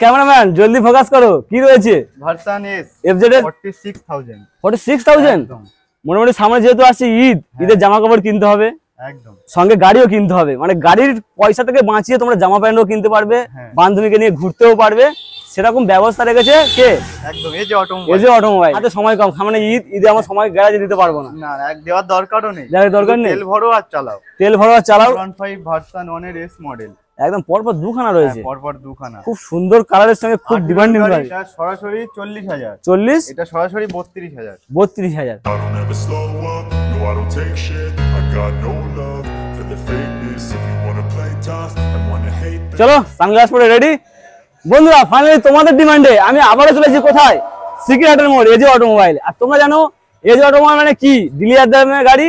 Cameraman জলদি focus করো, কি রয়েছে? ভার্সন এস এফজেড এর 46000 46000 মোটামুটি সামনে যেহেতু আসছে ঈদ, ঈদের জামা কাপড় কিনতে হবে, একদম সঙ্গে গাড়িও কিনতে হবে। মানে গাড়ির পয়সা থেকে বাঁচিয়ে তোমরা জামা প্যান্টও কিনতে পারবে, বান্ধবীকে নিয়ে ঘুরতেও পারবে, সেরকম ব্যবস্থা রেখেছে কে? একদম এজে অটোমোবাইল। হাতে সময় কম, সামনে ঈদ, ঈদে আমার সময় গ্যারাজে দিতে পারবো না। না এক দেওয়ার দরকারও নেই, দরকার নেই, তেল ভরো আর চালাও। 15 ভার্সন 1 এর এস মডেল, একদম পরপর দুখানা রয়েছে, পরপর দুখানা, খুব সুন্দর কালারের সঙ্গে, খুব ডিমান্ডিং গাড়ি। এটা সরাসরি 40000, 40, এটা সরাসরি 32000। 32000। চলো সানগ্লাস পরে রেডি বন্ধুরা। ফাইনালি তোমাদের ডিমান্ডে আমি আবারও চলেছি কোথায়? সিকিরহাটের মোড়, এজে অটোমোবাইল। আর তোমরা জানো এজে অটোমোবাইল মানে কি? ডিলার দামের গাড়ি,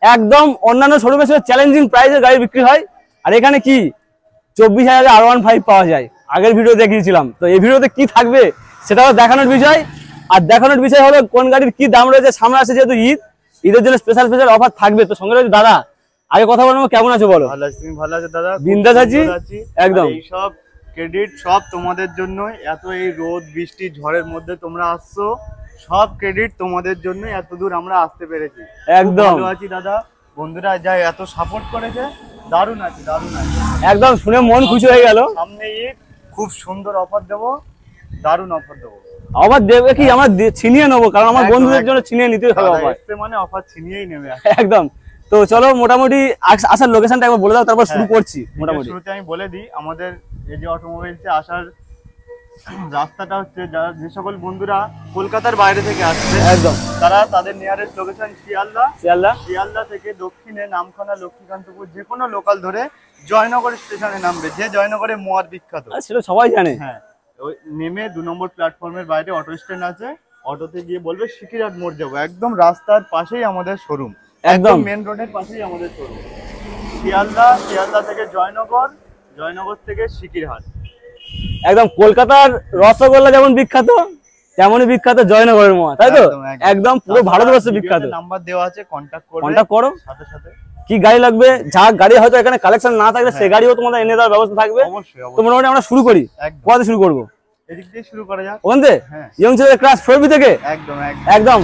একদম অন্যান্য শোরুমের সাথে চ্যালেঞ্জিং প্রাইসের গাড়ি বিক্রি হয়। আর এখানে কি 24,000 R15 পাওয়া যায়। আগের ভিডিও দেখিয়েছিলাম, তো এই ভিডিওতে কি থাকবে সেটাও দেখানোর বিষয়। আর দেখানোর বিষয় হলো কোন গাড়ির কি দাম রয়েছে। সামনে আসছে যেহেতু ঈদ, ঈদের জন্য স্পেশাল অফার থাকবে। তো সঙ্গে রয়েছে দাদা, আগে কথা বলবো, কেমন আছো বলো? ভালো আছি, তুমি ভালো আছো দাদা? বিন্দাস আছি একদম। এই সব ক্রেডিট সব তোমাদের জন্য। এত এই রোদ বৃষ্টি ঝড়ের মধ্যে তোমরা আসছো, সব ক্রেডিট তোমাদের জন্য। এত দূর আমরা আসতে পেরেছি, একদম ভালো আছি দাদা। বন্ধুরা যা এত সাপোর্ট করেছে, দারুণ আছে, দারুণ আছে একদম। শুনে মন খুশি হয়ে গেল। সামনে ঈদ, খুব সুন্দর অফার দেবো, দারুণ অফার দেবো। অফার দেবে কি? আমরা ছিনিয়ে নেবো, কারণ আমার বন্ধুদের জন্য ছিনিয়ে নিতে হবে অফার। মানে অফার ছিনিয়েই নেবে একদম। তো চলো মোটামুটি আসার লোকেশনটা একবার বলে দাও, তারপর শুরু করছি। মোটামুটি শুরুতে আমি বলে দিই, আমাদের এজে অটোমোবাইলসে আসার রাস্তাটা হচ্ছে, যে সকল বন্ধুরা কলকাতার বাইরে থেকে আসছে একদম, তারা তাদের নিয়ারেস্ট লোকেশন শিয়ালদা থেকে দক্ষিণে নামখানা, লক্ষ্মীকান্তপুর যে কোনো লোকাল ধরে জয়নগর স্টেশনে নামবে। যে জয়নগরে মোয়ার বিখ্যাত, সেটা সবাই জানে। হ্যাঁ, ওই নেমে 2 নম্বর প্ল্যাটফর্মের বাইরে অটো স্ট্যান্ড আছে, অটোতে গিয়ে বলবে সিকিরহাট মোড় যাবো। একদম রাস্তার পাশেই আমাদের শোরুম, একদম মেন রোডের পাশেই আমাদের শোরুম। শিয়ালদা থেকে জয়নগর থেকে সিকিরহাট। একদম কলকাতার রসগোল্লা যেমন বিখ্যাত, তেমনই বিখ্যাত জয়নগরের মোয়া, তাই তো? একদম পুরো ভারতবর্ষে বিখ্যাত। নাম্বার দেওয়া আছে, কন্টাক্ট করো। সাথে সাথে কি গাড়ি লাগবে, যা গাড়ি হয়তো এখানে কালেকশন না থাকলে সেই গাড়িও তোমাদের এনে দেওয়ার ব্যবস্থা থাকবে। তো মোটামুটি আমরা শুরু করি, কোথা শুরু করবো? এদিক দিয়ে শুরু করা যাক। ওখান থেকে ইয়ং ছেলেদের ক্লাস 4B থেকে একদম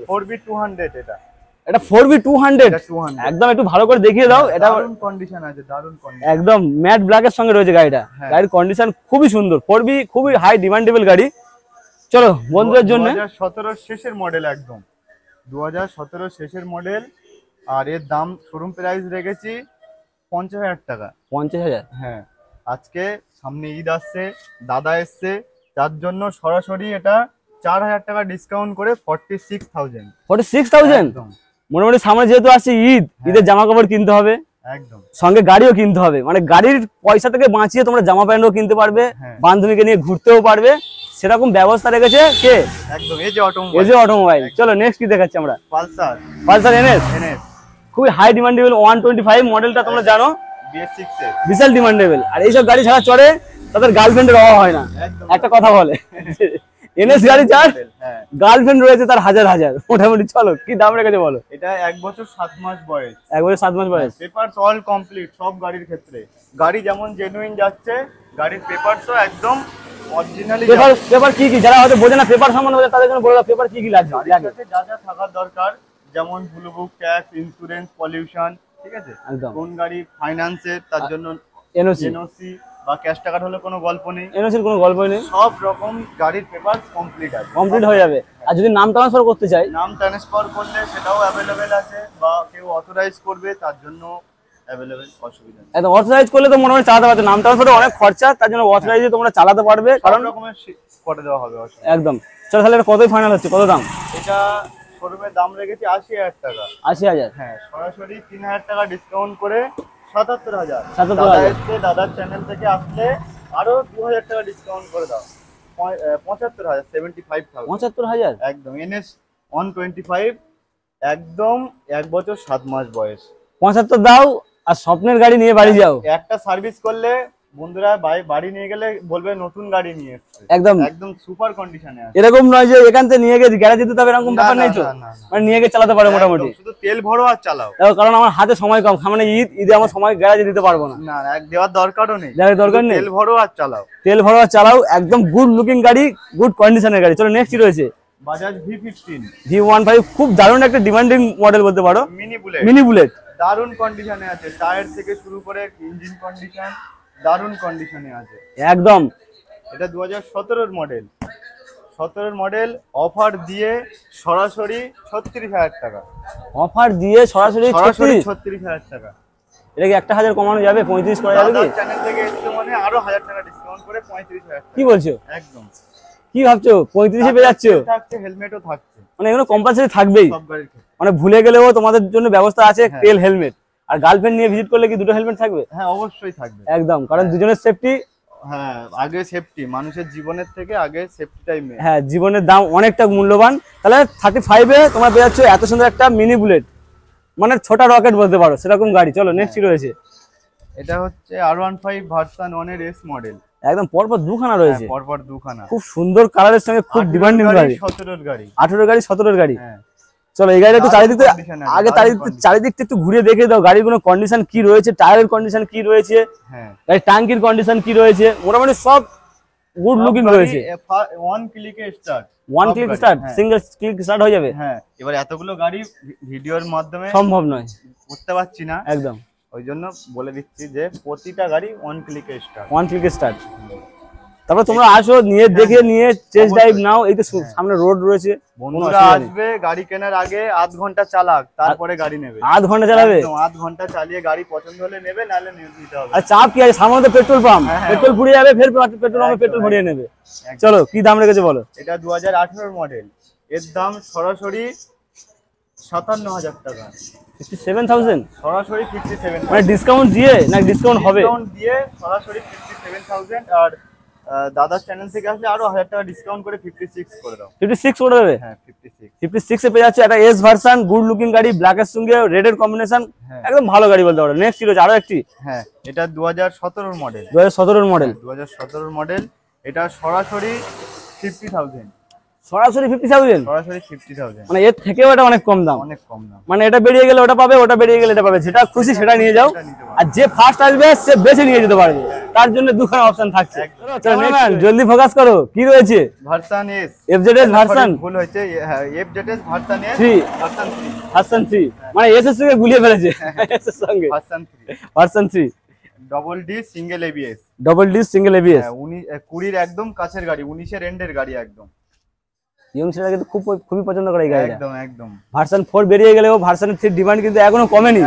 4B200। এটা 4B200 একদম। একটু ভালো করে দেখিয়ে দাও। এটা দারুণ কন্ডিশন আছে, দারুণ কন্ডিশন, একদম ম্যাট ব্ল্যাকের সঙ্গে রয়েছে গাড়িটা। গাড়ির কন্ডিশন খুবই সুন্দর। 4B খুবই হাই ডিমান্ডেবল গাড়ি। চলো বন্ধুদের জন্য 2017 শেষের মডেল, একদম 2017 শেষের মডেল। আর এর দাম শোরুম প্রাইস রেখেছি 50,000 টাকা। 50,000? হ্যাঁ, আজকে সামনে ঈদ আসছে, দাদা এসছে, তার জন্য সরাসরি এটা 4,000 টাকা ডিসকাউন্ট করে 46,000। 46,000 মোটামুটি সামনে যেহেতু আসছে ঈদ, ঈদের জামা কাপড় কিনতে হবে, একদম সঙ্গে গাড়িও কিনতে হবে। মানে গাড়ির পয়সা থেকে বাঁচিয়ে তোমরা জামা প্যান্টও কিনতে পারবে, বান্ধবীকে নিয়ে ঘুরতেও পারবে, সেরকম ব্যবস্থা রেখেছে কে? একদম এজে অটোমোবাইল। চলো নেক্সট কি দেখাচ্ছি আমরা? Pulsar NS. খুবই হাই ডিমান্ডেবল 125 মডেলটা, তোমরা জানো BS6 বিশাল ডিমান্ডেবল। আর এইসব গাড়ি ছাড়া চড়ে তাদের গার্লফ্রেন্ডের অভাব হয় না। একটা কথা বলে এনএস গাড়ি চার গার্লফ্রেন্ড রয়েছে তার হাজার হাজার। মোটামুটি চলো কি দাম রেখেছে বলো? এটা 1 বছর 7 মাস বয়স। 1 বছর 7 মাস বয়স। পেপারস অল কমপ্লিট সব গাড়ির ক্ষেত্রে। গাড়ি যেমন জেনুইন যাচ্ছে, গাড়ির পেপারসও একদম অরিজিনালি। পেপার কি কি, যারা হয়তো বোঝে না পেপার সম্বন্ধে, তাদের জন্য বলে দাও পেপার কি কি লাগবে। যা যা থাকার দরকার, যেমন blue book, tax, insurance, pollution, ঠিক আছে? কোন গাড়ি ফাইন্যান্সের, তার জন্য এনওসি বা ক্যাশ টাকার হলে কোনো গল্প নেই, এনওসির কোনো গল্পই নেই। সব রকম গাড়ির পেপার কমপ্লিট আছে, কমপ্লিট হয়ে যাবে। আর যদি নাম ট্রান্সফার করতে চাই, নাম ট্রান্সফার করলে সেটাও অ্যাভেলেবেল আছে, বা কেউ অথরাইজ করবে তার জন্য অ্যাভেলেবেল, অসুবিধা নেই। একদম অথরাইজ করলে তো মোটামুটি চালাতে পারবে। নাম ট্রান্সফারে অনেক খরচা, তার জন্য অথরাইজে তোমরা চালাতে পারবে, কারণ রকমের করে দেওয়া হবে। একদম। চলো তাহলে এটা কতই ফাইনাল হচ্ছে, কত দাম? এটা শোরুমের দাম রেখেছি 80,000 টাকা। 80,000? হ্যাঁ, সরাসরি 3,000 টাকা ডিসকাউন্ট করে 77,000। দাদার চ্যানেল থেকে আসলে আরো 2,000 টাকা ডিসকাউন্ট করে দাও, 75,000, 75,000। 75,000 একদম NS 125, একদম 1 বছর 7 মাস বয়স। 75 দাও আর স্বপ্নের গাড়ি নিয়ে বাড়ি যাও। একটা সার্ভিস করলে বন্ধুরা বাড়ি নিয়ে গেলে বলবে নতুন গাড়ি নিয়ে এসেছে, একদম একদম সুপার কন্ডিশনে আছে। এরকম নয় যে এখান থেকে নিয়ে গিয়ে গ্যারেজে দিতে হবে এরকম ব্যাপার নেই তো, মানে নিয়ে গিয়ে চালাতে পারে মোটামুটি। শুধু তেল ভরো আর চালাও। কারণ আমার হাতে সময় কম, সামনে ঈদে আমার সময় গ্যারেজে দিতে পারবো না। না দেওয়ার দরকারও নেই, দরকার নেই, তেল ভরো আর চালাও। তেল ভরো আর চালাও, একদম গুড লুকিং গাড়ি, গুড কন্ডিশনের গাড়ি। চলো নেক্সট কি রয়েছে? বাজাজ V15 V15, খুব দারুণ একটা ডিমান্ডিং মডেল বলতে পারো। মিনি বুলেট দারুণ কন্ডিশনে আছে, টায়ার থেকে শুরু করে ইঞ্জিন কন্ডিশন দারুণ কন্ডিশনে আছে একদম। এটা 2017 মডেল, 17 মডেল। অফার দিয়ে সরাসরি 36,000 টাকা। অফার দিয়ে সরাসরি 36,000 টাকা। এটা কি 1,000 কমানো যাবে? 35 করা যাবে কি? চ্যানেল থেকে এসে মানে আরো 1000 টাকা ডিসকাউন্ট করে 35,000 টাকা। কি বলছো? একদম। কি ভাবছো 35 এ পেয়ে যাচ্ছো? থাকছে, হেলমেটও থাকছে, মানে এগুলো কম্পালসারি থাকবেই, সব গাড়ির ক্ষেত্রে। মানে ভুলে গেলেও তোমাদের জন্য ব্যবস্থা আছে, তেল, হেলমেট। আর গার্লফ্রেন্ড নিয়ে ভিজিট করলে কি দুটো হেলমেট থাকবে? হ্যাঁ অবশ্যই থাকবে, একদম, কারণ দুজনের সেফটি। হ্যাঁ আগে সেফটি, মানুষের জীবনের থেকে আগে সেফটিটাই মেন। হ্যাঁ, জীবনের দাম অনেকটা মূল্যবান। তাহলে 35 এ তোমরা পেয়ে যাচ্ছ এত সুন্দর একটা মিনি বুলেট, মানে ছোট রকেট বলতে পারো সেরকম গাড়ি। চলো নেক্সট কি রয়েছে? এটা হচ্ছে R15 ভার্সন 1 এর S মডেল। একদম পরপর দুখানা রয়েছে, পরপর দুখানা, খুব সুন্দর কালারের সঙ্গে, খুব ডিমান্ডিং গাড়ি। 17 গাড়ি, 18 গাড়ি, 17 গাড়ি। হ্যাঁ চলো এই গাড়িটা একটু চারিদিকটা একটু ঘুরিয়ে দেখে দাও, গাড়িগুলো কন্ডিশন কি রয়েছে, টায়ারের কন্ডিশন কি রয়েছে, হ্যাঁ গাড়ির ট্যাঙ্কির কন্ডিশন কি রয়েছে। মোটামুটি সব গুড লুকিং রয়েছে। ওয়ান ক্লিকে স্টার্ট, সিঙ্গেল ক্লিক স্টার্ট হয়ে যাবে। হ্যাঁ এবার এতগুলো গাড়ি ভিডিওর মাধ্যমে সম্ভব নয়, করতে পারছি না একদম। ওই জন্য বলে দিচ্ছি যে প্রতিটা গাড়ি ওয়ান ক্লিকে স্টার্ট। তারপর তোমরা আসো, নিয়ে দেখে নিয়ে টেস্ট ড্রাইভ নাও। এই তো সামনে রোড রয়েছে, বন্ধুরা আসবে গাড়ি কেনার আগে আধ ঘন্টা চালাক, তারপরে গাড়ি নেবে। আধ ঘন্টা চালাবে? আধ ঘন্টা চালিয়ে গাড়ি পছন্দ হলে নেবে, নাহলে নিতে হবে। আর চাপ কি আছে, সামনে তো পেট্রোল পাম্প, পেট্রোল ফুরিয়ে যাবে, ফের পেট্রোল পাম্পে পেট্রোল ভরিয়ে নেবে। চলো কি দাম রেখেছে বলো? এটা 2018 মডেল, এর দাম সরাসরি 57,000 টাকা। 57,000 সরাসরি 57,000, মানে ডিসকাউন্ট দিয়ে না? ডিসকাউন্ট হবে, ডিসকাউন্ট দিয়ে সরাসরি 57,000। আর দাদার চ্যানেল থেকে আসলে আরো 1000 টাকা ডিসকাউন্ট করে 56 করে দাও। 56 করে দেবে? হ্যাঁ 56। 56 এ পেয়ে যাচ্ছে একটা এস ভার্সন, গুড লুকিং গাড়ি, ব্ল্যাক এর সঙ্গে রেড এর কম্বিনেশন, একদম ভালো গাড়ি বলতে পারো। নেক্সট কি রয়েছে? আরো একটি, হ্যাঁ এটা 2017 মডেল। 2017 model, 2017 model. এটা সরাসরি 50,000। সরাসরি 50,000? সরাসরি 50,000, মানে এর থেকেও এটা অনেক কম দাম। অনেক কম দাম, মানে এটা বেরিয়ে গেলে ওটা পাবে, ওটা বেরিয়ে গেলে এটা পাবে, যেটা খুশি সেটা নিয়ে যাও। আর যে ফার্স্ট আসবে সে বেছে নিয়ে যেতে পারবে, তার জন্য দুখানা অপশন থাকছে। জলদি ফোকাস করো, কি রয়েছে? ভার্সন এস, এফজেডএস ভার্সন, ভুল হয়েছে, FZS version S 3, version 3, version 3, মানে এস এর সঙ্গে গুলিয়ে ফেলেছে, এস এর সঙ্গে version 3, version 3, double D single ABS, double D single ABS. 20 একদম কাছের গাড়ি, 19 এর এন্ডের গাড়ি একদম। ইয়ং ছেলেরা কিন্তু খুবই পছন্দ করে এই গাড়িটা। একদম একদম। ভার্সন 4 বেরিয়ে গেলেও ভার্সন 3 ডিমান্ড কিন্তু এখনো কমেনি।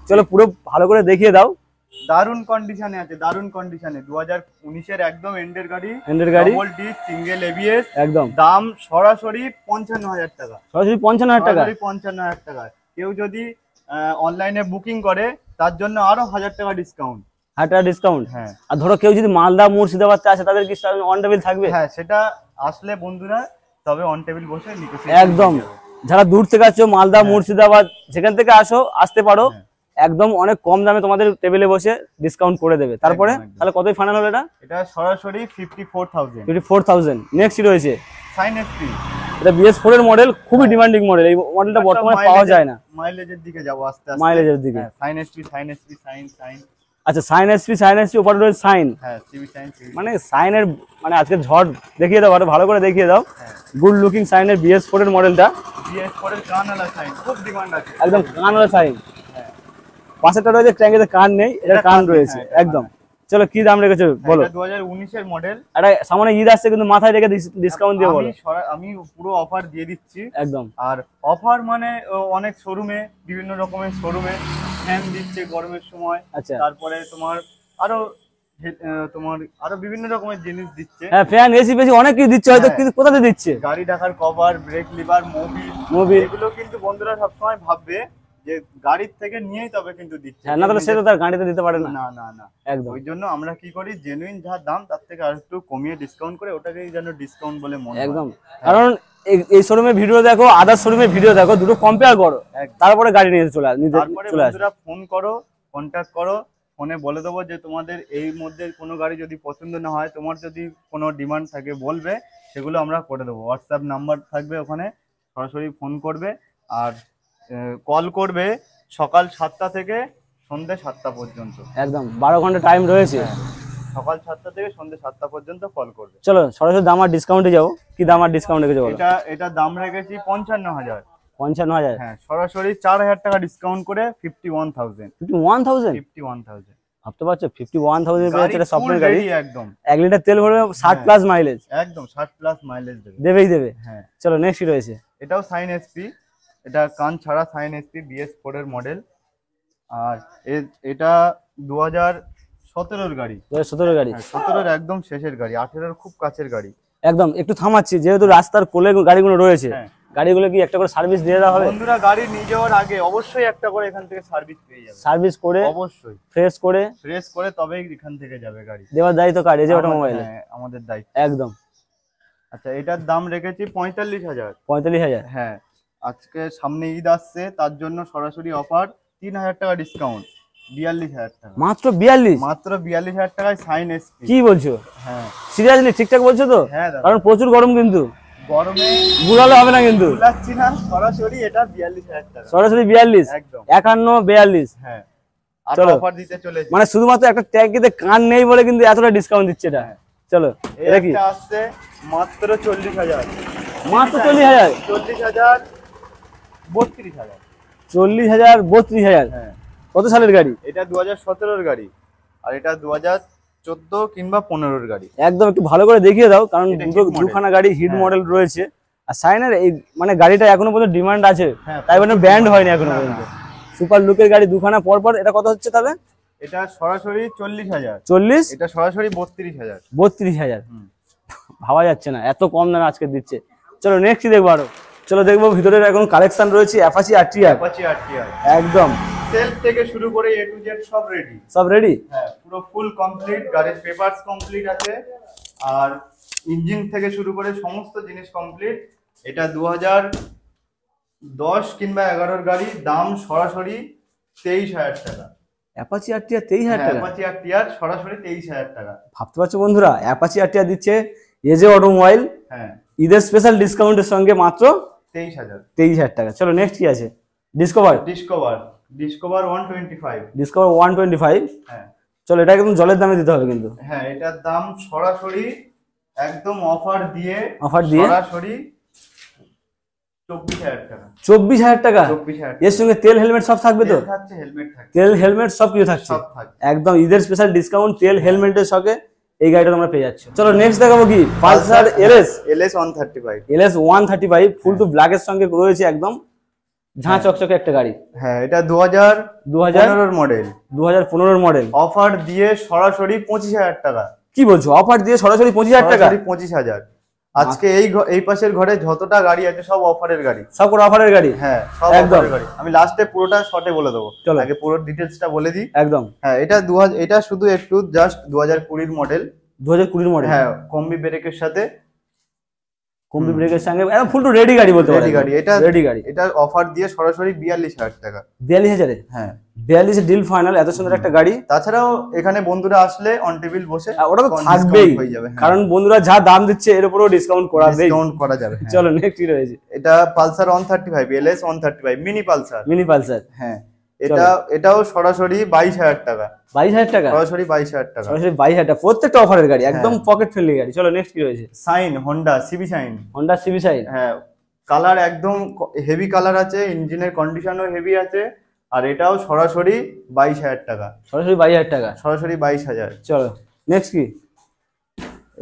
চলো পুরো ভালো করে দেখিয়ে দাও। দারুণ কন্ডিশনে আছে, দারুণ কন্ডিশনে। 2019 এর একদম এন্ডের গাড়ি, ডবল ডি সিঙ্গেল এবিএস একদম। দাম সরাসরি 55,000 টাকা। সরাসরি 55,000 টাকা? 55,000 টাকা। কেউ যদি অনলাইনে বুকিং করে তার জন্য আরো 1000 টাকা ডিসকাউন্ট। 1000 টাকা ডিসকাউন্ট? হ্যাঁ। আর ধরো কেউ যদি মালদা মুর্শিদাবাদ আসে তাদের কি অন টেবিল থাকবে? হ্যাঁ সেটা আসলে বন্ধুরা তবে অন টেবিল বসে একদম। যারা দূর থেকে আসছো, মালদা মুর্শিদাবাদ যেখান থেকে আসতে পারো, একদম অনেক কম দামে তোমাদের টেবিলে বসে ডিসকাউন্ট করে দেবে। তারপরে তাহলে কতই ফাইনাল হলো এটা? এটা সরাসরি 54,000। 54,000। নেক্সট রয়েছে সাইন এসপি, এটা BS4 এর মডেল, খুবই ডিমান্ডিং মডেল। এই মডেলটা বর্তমানে পাওয়া যায় না। মাইলেজের দিকে যাব আস্তে আস্তে, মাইলেজের দিকে। Shine SP Shine. আচ্ছা সাইন এসপি উপরে রয়েছে সাইন। হ্যাঁ সিবি সাইন। মানে সাইনের মানে আজকে ঝড় দেখিয়ে দাও, ভালো করে দেখিয়ে দাও। গুড লুকিং সাইনের BS4 এর মডেলটা। BS4 এর কানওয়ালা সাইন, খুব ডিমান্ড আছে, একদম কানওয়ালা সাইন। হ্যাঁ পাশেরটা রয়েছে ট্যাঙ্কেতে কান নেই, এটা কান রয়েছে একদম। চলো কি দাম রেখেছো বলো? 2019 এর মডেল। আরে সামনে ঈদ আসছে, কিন্তু মাথায় রেখে ডিসকাউন্ট দিয়ে বলো। আমি পুরো অফার দিয়ে দিচ্ছি একদম। আর অফার মানে অনেক শোরুমে, বিভিন্ন রকমের শোরুমে ফ্যান দিচ্ছে গরমের সময়। আচ্ছা। তারপরে তোমার আরো বিভিন্ন রকমের জিনিস দিচ্ছে। হ্যাঁ ফ্যান, এসি বেশি অনেক কিছু দিচ্ছে হয়তো, কিন্তু কোথাতে দিচ্ছে? গাড়ি ঢাকার কভার, ব্রেক লিভার, মোবিল, এগুলো কিন্তু বন্ধুরা সবসময় ভাববে যে গাড়ির থেকে নিয়েই তবে কিন্তু দিচ্ছে। না তাহলে সে তো তার গাড়িতে দিতে পারে না। না একদম। ওই জন্য আমরা কি করি, জেনুইন যা দাম তার থেকে আরেকটু কমিয়ে ডিসকাউন্ট করে ওটাকেই যেন ডিসকাউন্ট বলে মনে হয়। একদম। কারণ এই শোরুমে ভিডিও দেখো, আদার শোরুমে ভিডিও দেখো, দুটো কম্পেয়ার করো, তারপরে গাড়ি নিয়ে চলে আসো। তারপরে বন্ধুরা ফোন করো, কন্টাক্ট করো, ফোনে বলে দেবো যে তোমাদের এই মধ্যে কোনো গাড়ি যদি পছন্দ না হয়, তোমার যদি কোনো ডিমান্ড থাকে বলবে, সেগুলো আমরা করে দেবো। হোয়াটসঅ্যাপ নাম্বার থাকবে ওখানে, সরাসরি ফোন করবে আর কল করবে সকাল 7টা থেকে সন্ধ্যে 7টা পর্যন্ত। একদম 12 ঘন্টা টাইম রয়েছে। সকাল 7টা থেকে সন্ধ্যে 7টা পর্যন্ত কল করবে। চলো সরাসরি দাম আর ডিসকাউন্টে যাবো। কি দাম আর ডিসকাউন্ট রেখেছো বলো? এটা দাম রেখেছি 55,000। 55,000? হ্যাঁ, সরাসরি 4,000 টাকা ডিসকাউন্ট করে 51,000। 51,000? ভাবতে পারছো 51,000 পেয়ে যাচ্ছে স্বপ্নের গাড়ি। একদম 1 লিটার তেল ভরবে 60 প্লাস মাইলেজ। একদম 60 প্লাস মাইলেজ দেবে। হ্যাঁ, চলো নেক্সট কি রয়েছে? এটাও সাইন এসপি, এটা কান ছাড়া সাইন এসপি BS4 এর মডেল। আর এটা 2017 গাড়ি। 2017 গাড়ি? 17 একদম শেষের গাড়ি, 18 খুব কাছের গাড়ি। একদম একটু থামাচ্ছি, যেহেতু রাস্তার কোলে গাড়িগুলো রয়েছে, গাড়িগুলো কি একটা করে সার্ভিস দিয়ে দেওয়া হবে? বন্ধুরা গাড়ি নিয়ে যাওয়ার আগে অবশ্যই একটা করে এখান থেকে সার্ভিস পেয়ে যাবে। সার্ভিস করে অবশ্যই ফ্রেশ করে তবেই এখান থেকে যাবে গাড়ি। দেওয়ার দায়িত্ব কার? এজে অটোমোবাইলে? হ্যাঁ, আমাদের দায়িত্ব একদম। আচ্ছা, এটার দাম রেখেছি 45,000। 45,000? হ্যাঁ, আজকে সামনে ঈদ আসছে, তার জন্য সরাসরি অফার 3,000 টাকা ডিসকাউন্ট, 42,000 টাকা। মাত্র 42? মাত্র 42,000 টাকায় সাইন এসপি। কি বলছো? হ্যাঁ সিরিয়াসলি ঠিকঠাক বলছো তো? হ্যাঁ দাদা, কারণ প্রচুর গরম, কিন্তু গরমে গুলালে হবে না কিন্তু। গুলাচ্ছি না, সরাসরি এটা 42,000 টাকা। সরাসরি 42? একদম 51 42? হ্যাঁ, আর চলো অফার দিতে চলেছি। মানে শুধুমাত্র একটা ট্যাঙ্কিতে কান নেই বলে কিন্তু এতটা ডিসকাউন্ট দিচ্ছে এটা। চলো এটা কি? এটা আসছে মাত্র 40,000। মাত্র 40,000? 40,000 32,000। 40,000 32,000? হ্যাঁ। কত সালের গাড়ি? এটা 2017 গাড়ি, আর এটা 2014 কিংবা 15 গাড়ি। একদম একটু ভালো করে দেখিয়ে দাও, কারণ এটা hit model। দুখানা গাড়ি হিট হ্যাঁ। মডেল রয়েছে। আর সাইনের এই মানে গাড়িটা এখনো পর্যন্ত ডিমান্ড আছে, হ্যাঁ, তাই মানে ব্যান্ড হয়নি এখনো না, পর্যন্ত। সুপার লুকের গাড়ি দুখানা পর পর। এটা কত হচ্ছে তাহলে? এটা সরাসরি 40,000। 40? এটা সরাসরি 32,000। 32,000? ভাবা যাচ্ছে না এত কম দামে আজকে দিচ্ছে। চলো নেক্সট কি দেখবো আরো? চলো দেখবো ভিতরের এখন কালেকশন রয়েছে অ্যাপাচি RTR। অ্যাপাচি RTR একদম সেলফ থেকে শুরু করে A to Z সব রেডি। সব রেডি? হ্যাঁ, পুরো ফুল কমপ্লিট, গাড়ির পেপারস কমপ্লিট আছে, আর ইঞ্জিন থেকে শুরু করে সমস্ত জিনিস কমপ্লিট। এটা 2010 কিংবা 11 গাড়ি, দাম সরাসরি 23,000 টাকা। অ্যাপাচি RTR 23,000 টাকা? অ্যাপাচি RTR সরাসরি 23,000 টাকা। ভাবতে পারছো বন্ধুরা, অ্যাপাচি RTR দিচ্ছে এজে অটোমোবাইল হ্যাঁ, ঈদের স্পেশাল ডিসকাউন্টের সঙ্গে মাত্র 23,000 টাকা। চলো নেক্সট কি আছে? ডিসকভার 125। ডিসকভার 125? হ্যাঁ চলো এটা একদম জলের দামে দিতে হবে কিন্তু। হ্যাঁ, এটার দাম সরাসরি একদম অফার দিয়ে সরাসরি 24,000 টাকা। 24,000 টাকা? 24,000 এর সঙ্গে তেল হেলমেট সব থাকবে তো? থাকছে, হেলমেট থাকছে, তেল হেলমেট সব কিছু থাকছে সব থাকছে। একদম ঈদের স্পেশাল ডিসকাউন্ট, তেল হেলমেটের সঙ্গে এই গাড়িটা তোমরা পেয়ে যাচ্ছ। চলো নেক্সট দেখাবো কি? পালসার LS 135 ফুল টু ব্ল্যাক এর সঙ্গে রয়েছে, একদম ঝাঁ চকচকে একটা গাড়ি। হ্যাঁ, এটা 2015 মডেল। 2015 মডেল। অফার দিয়ে সরাসরি 25,000 টাকা। কি বলছো? অফার দিয়ে সরাসরি 25,000 টাকা? 25,000। আজকে এই পাশের ঘরে যতটা গাড়ি আছে সব অফারের গাড়ি, সব করে অফারের গাড়ি। হ্যাঁ, সব অফারের গাড়ি। আমি লাস্টে পুরোটা শর্টে বলে দেবো, আগে পুরো ডিটেইলসটা বলে দিই। একদম। হ্যাঁ, এটা শুধু একটু জাস্ট 2020 মডেল। 2020 মডেল? হ্যাঁ, কম্বি ব্রেকের সাথে, কম্বি ব্রেকের সঙ্গে একদম ফুল টু রেডি গাড়ি বলতে পারি। রেডি গাড়ি। এটা অফার দিয়ে সরাসরি 42,000 টাকা। 42,000? হ্যাঁ, 42 ডিল ফাইনাল। এত সুন্দর একটা গাড়ি। তাছাড়াও এখানে বন্ধুরা আসলে অন টেবিল বসে ওটা তো থাকবেই, কারণ বন্ধুরা যা দাম দিচ্ছে এর উপরও ডিসকাউন্ট করা যাবে। চলো নেক্সট কি রয়েছে? এটা পালসার 135 LS 135 মিনি পালসার। হ্যাঁ, এটাও সরাসরি 22,000 টাকা। 22,000 টাকা? সরাসরি 22,000 টাকা। সরাসরি 22,000 টাকা, প্রত্যেকটা অফারের গাড়ি, একদম পকেট ফ্রেন্ডলি গাড়ি। চলো নেক্সট কি রয়েছে? Shine Honda CB Shine. Honda CB Shine? হ্যাঁ, কালার একদম হেভি কালার আছে, ইঞ্জিনের কন্ডিশনও হেভি আছে, আর এটাও সরাসরি 22,000 টাকা। সরাসরি 22,000 টাকা? সরাসরি 22,000। চলো নেক্সট কি?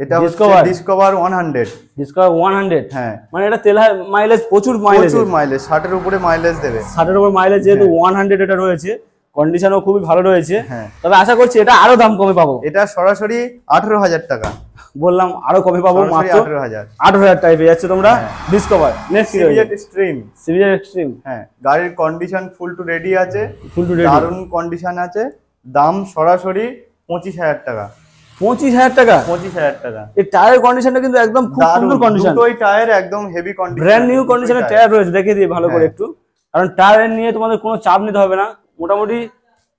এটা ডিসকভার 100। ডিসকভার 100? হ্যাঁ, মানে এটা তেল মাইলেজ প্রচুর মাইলেজ, 60 এর উপরে মাইলেজ দেবে। 60 এর উপরে মাইলেজ, যেহেতু 100 এটা রয়েছে, কন্ডিশনও খুবই ভালো রয়েছে। হ্যাঁ, তবে আশা করছি এটা আরো দাম কমে পাবো। এটা সরাসরি 18,000 টাকা। বললাম আরো কমে পাবো, মাত্র 18,000 টাকা পেয়ে যাচ্ছ তোমরা ডিসকভার। নেক্সট কি রয়েছে? CBZ Xtreme. হ্যাঁ, গাড়ির কন্ডিশন ফুল টু রেডি আছে, দারুণ কন্ডিশন আছে, দাম সরাসরি 25,000 টাকা। 25,000 টাকা? 25,000 টাকা। এই টায়ার কন্ডিশনটা কিন্তু একদম খুব সুন্দর কন্ডিশন। দুটোই টায়ার একদম হেভি কন্ডিশন, ব্র্যান্ড নিউ কন্ডিশনের টায়ার রয়েছে। দেখিয়ে দিই ভালো করে একটু, কারণ টায়ার নিয়ে তোমাদের কোনো চাপ নিতে হবে না। মোটামুটি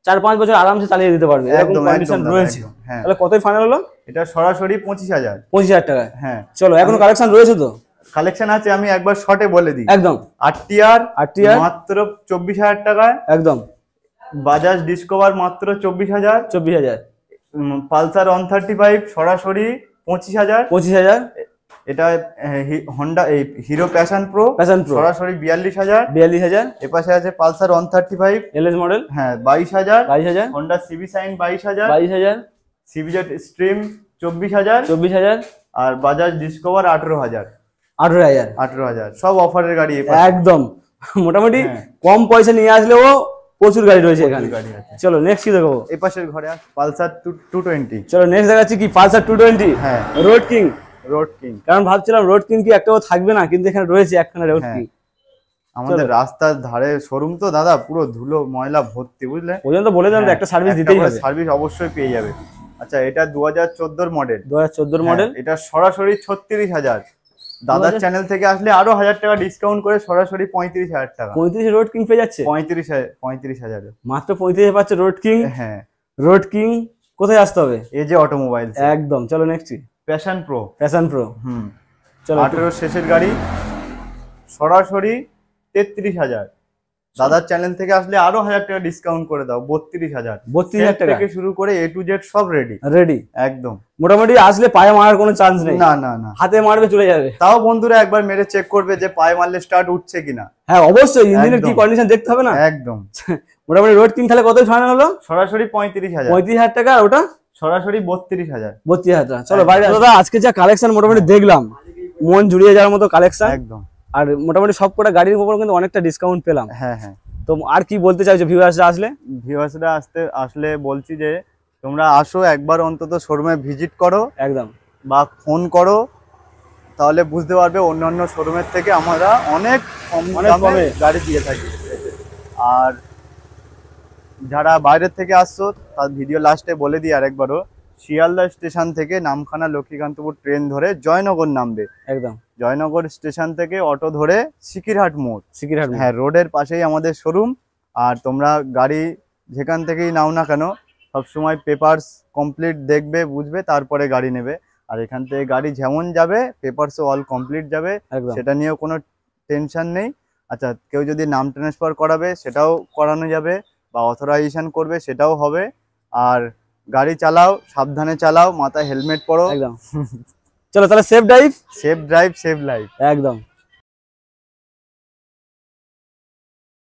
4-5 বছর আরামসে চালিয়ে দিতে পারবে, এরকম একদম, কন্ডিশন একদম, রয়েছে। একদম, হ্যাঁ। তাহলে কতই ফাইনাল হলো? এটা সরাসরি 25,000। 25,000 টাকায়। হ্যাঁ, চলো এখনো কালেকশন রয়েছে তো? কালেকশন আছে, আমি একবার শর্টে বলে দিই। একদম। আরটিআর আরটিআর মাত্র 24,000 টাকায়, একদম বাজাজ ডিসকভার মাত্র 24,000, 24,000, পালসার 135 সরাসরি 25,000, 25,000, এটা Honda hero passion pro passion pro সরাসরি 42,000, 42,000, এপাশে আছে পালসার 135 এলএস মডেল হ্যাঁ 22,000, 22,000, Honda CB Shine 22,000, 22,000, CBZ Xtreme 24,000, 24,000, আর বাজাজ ডিসকভার 18,000, 18,000। 18,000 সব অফারের গাড়ি এপাশে। একদম মোটামুটি হ্যাঁ। কম পয়সা নিয়ে আসলেও প্রচুর গাড়ি রয়েছে এখানে। গাড়ি আছে। চলো নেক্সট কি দেখো? এপাশের ঘরে আছে পালসার 220 চলো নেক্সট দেখাচ্ছি কি পালসার 220 হ্যাঁ রোড কিং। রোড কিং, কারণ ভাবছিলাম রোড কিং কি একটাও থাকবে না, কিন্তু এখানে রয়েছে একখানা রোড হ্যাঁ। কিং। আমাদের রাস্তার ধারে শোরুম তো দাদা, পুরো ধুলো ময়লা ভর্তি, বুঝলে? পর্যন্ত বলে দিলাম তো একটা সার্ভিস দিতেই হবে। সার্ভিস অবশ্যই পেয়ে যাবে। আচ্ছা, এটা 2014 মডেল, 2014 মডেল। এটা সরাসরি 36,000, দাদার চ্যানেল থেকে আসলে আরো 1,000 টাকা ডিসকাউন্ট করে সরাসরি 35,000 টাকা। 35 রোড কিং পেয়ে যাচ্ছে 35,000 মাত্র 35 পাচ্ছে রোড কিং। হ্যাঁ, রোড কিং কোথায় আসতে হবে? এজে অটোমোবাইল একদম। চলো next passion pro, passion pro. চলো 18 শেষের গাড়ি সরাসরি 33,000, দাদার চ্যানেল থেকে আসলে আরো 1,000 টাকা ডিসকাউন্ট করে দাও 32,000। 32,000 টাকা থেকে শুরু করে A to Z সব রেডি রেডি। একদম, মোটামুটি আসলে পায়ে মারার কোনো চান্স নেই। না না না, হাতে মারবে চলে যাবে। তাও বন্ধুরা একবার মেরে চেক করবে যে পায়ে মারলে স্টার্ট উঠছে কিনা। হ্যাঁ অবশ্যই, ইঞ্জিনের কি একদম। কন্ডিশন দেখতে হবে না? একদম, মোটামুটি রোড কিং তাহলে কত ফাইনাল হলো? সরাসরি 35,000, 35,000 টাকা। আর ওটা সরাসরি 32,000। 32,000 টাকা। চলো বাইরে দাদা, আজকে যা কালেকশন মোটামুটি দেখলাম, মন জুড়িয়ে যাওয়ার মতো কালেকশন। একদম, আর মোটামুটি সবকটা গাড়ির উপর কিন্তু অনেকটা ডিসকাউন্ট পেলাম। হ্যাঁ হ্যাঁ। তো আর কি বলতে চাইছো ভিউয়ার্সরা আসলে? ভিউয়ার্সরা আসলে বলছি যে তোমরা আসো একবার অন্তত শোরুমে ভিজিট করো একদম, বা ফোন করো, তাহলে বুঝতে পারবে অন্যান্য শোরুমের থেকে আমরা অনেক কম দামে গাড়ি দিয়ে থাকি। আর যারা বাইরের থেকে আসছো তার ভিডিও লাস্টে বলে দিই আরেকবারও, শিয়ালদা স্টেশন থেকে নামখানা লক্ষ্মীকান্তপুর ট্রেন ধরে জয়নগর নামবে। একদম জয়নগর স্টেশন থেকে অটো ধরে সিকিরহাট মোড়, সিকিরহাট। হ্যাঁ রোডের পাশেই আমাদের শোরুম। আর তোমরা গাড়ি যেখান থেকেই নাও না কেন সবসময় পেপারস কমপ্লিট দেখবে বুঝবে, তারপরে গাড়ি নেবে। আর এখান থেকে গাড়ি যেমন যাবে পেপারসও অল কমপ্লিট যাবে, একদম সেটা নিয়েও কোনো টেনশন নেই। আচ্ছা, কেউ যদি নাম ট্রান্সফার করাবে সেটাও করানো যাবে, বা অথরাইজেশন করবে সেটাও হবে। আর গাড়ি চালাও সাবধানে চালাও, মাথায় হেলমেট পরো। একদম। চলো তাহলে safe drive, safe drive save life. একদম।